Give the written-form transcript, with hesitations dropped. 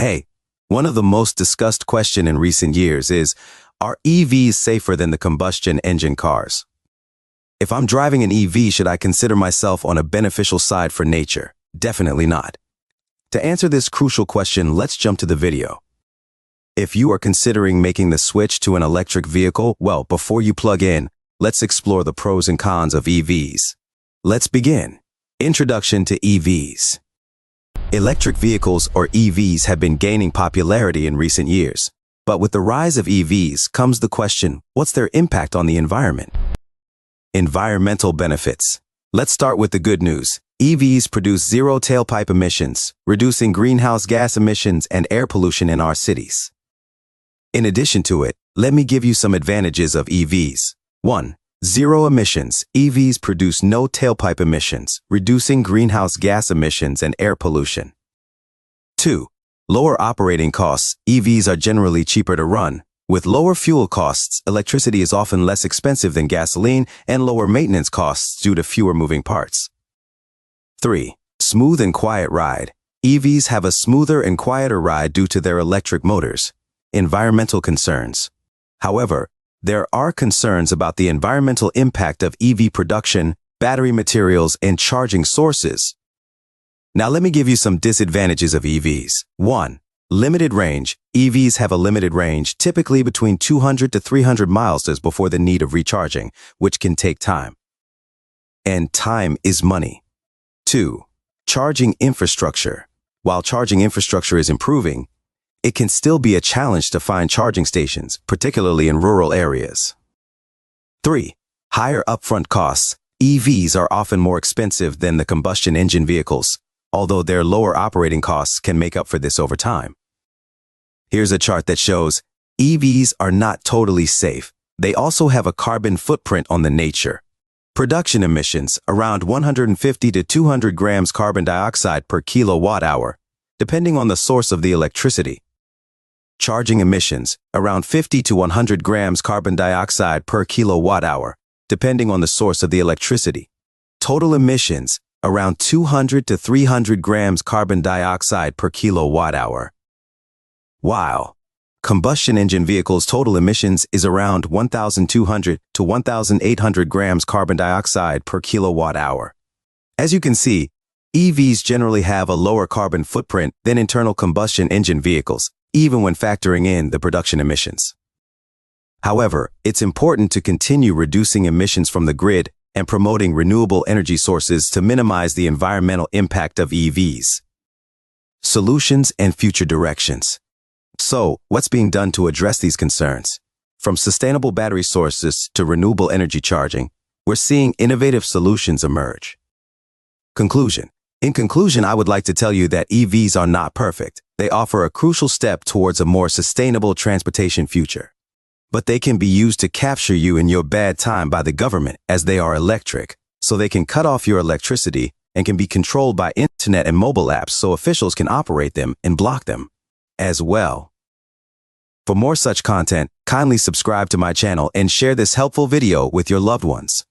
Hey, one of the most discussed questions in recent years is, are EVs safer than the combustion engine cars? If I'm driving an EV, should I consider myself on a beneficial side for nature? Definitely not. To answer this crucial question, let's jump to the video. If you are considering making the switch to an electric vehicle, well, before you plug in, let's explore the pros and cons of EVs. Let's begin. Introduction to EVs. Electric vehicles, or EVs, have been gaining popularity in recent years. But with the rise of EVs comes the question, what's their impact on the environment? Environmental benefits. Let's start with the good news. EVs produce zero tailpipe emissions, reducing greenhouse gas emissions and air pollution in our cities. In addition to it, let me give you some advantages of EVs. 1. Zero emissions. EVs produce no tailpipe emissions, reducing greenhouse gas emissions and air pollution. 2. Lower operating costs. EVs are generally cheaper to run. With lower fuel costs, electricity is often less expensive than gasoline, and lower maintenance costs due to fewer moving parts. 3. Smooth and quiet ride. EVs have a smoother and quieter ride due to their electric motors. Environmental concerns. However, there are concerns about the environmental impact of EV production, battery materials, and charging sources. Now let me give you some disadvantages of EVs. 1. Limited range. EVs have a limited range, typically between 200 to 300 miles before the need of recharging, which can take time. And time is money. 2. Charging infrastructure. While charging infrastructure is improving, it can still be a challenge to find charging stations, particularly in rural areas. 3. Higher upfront costs. EVs are often more expensive than the combustion engine vehicles, although their lower operating costs can make up for this over time. Here's a chart that shows EVs are not totally safe. They also have a carbon footprint on the nature. Production emissions, around 150 to 200 grams carbon dioxide per kilowatt hour, depending on the source of the electricity. Charging emissions, around 50 to 100 grams carbon dioxide per kilowatt hour, depending on the source of the electricity. Total emissions, around 200 to 300 grams carbon dioxide per kilowatt hour. While combustion engine vehicles' total emissions is around 1,200 to 1,800 grams carbon dioxide per kilowatt hour. As you can see, EVs generally have a lower carbon footprint than internal combustion engine vehicles, even when factoring in the production emissions. However, it's important to continue reducing emissions from the grid and promoting renewable energy sources to minimize the environmental impact of EVs. Solutions and future directions. So, what's being done to address these concerns? From sustainable battery sources to renewable energy charging, we're seeing innovative solutions emerge. Conclusion. In conclusion, I would like to tell you that EVs are not perfect. They offer a crucial step towards a more sustainable transportation future. But they can be used to capture you in your bad time by the government, as they are electric, so they can cut off your electricity and can be controlled by internet and mobile apps so officials can operate them and block them as well. For more such content, kindly subscribe to my channel and share this helpful video with your loved ones.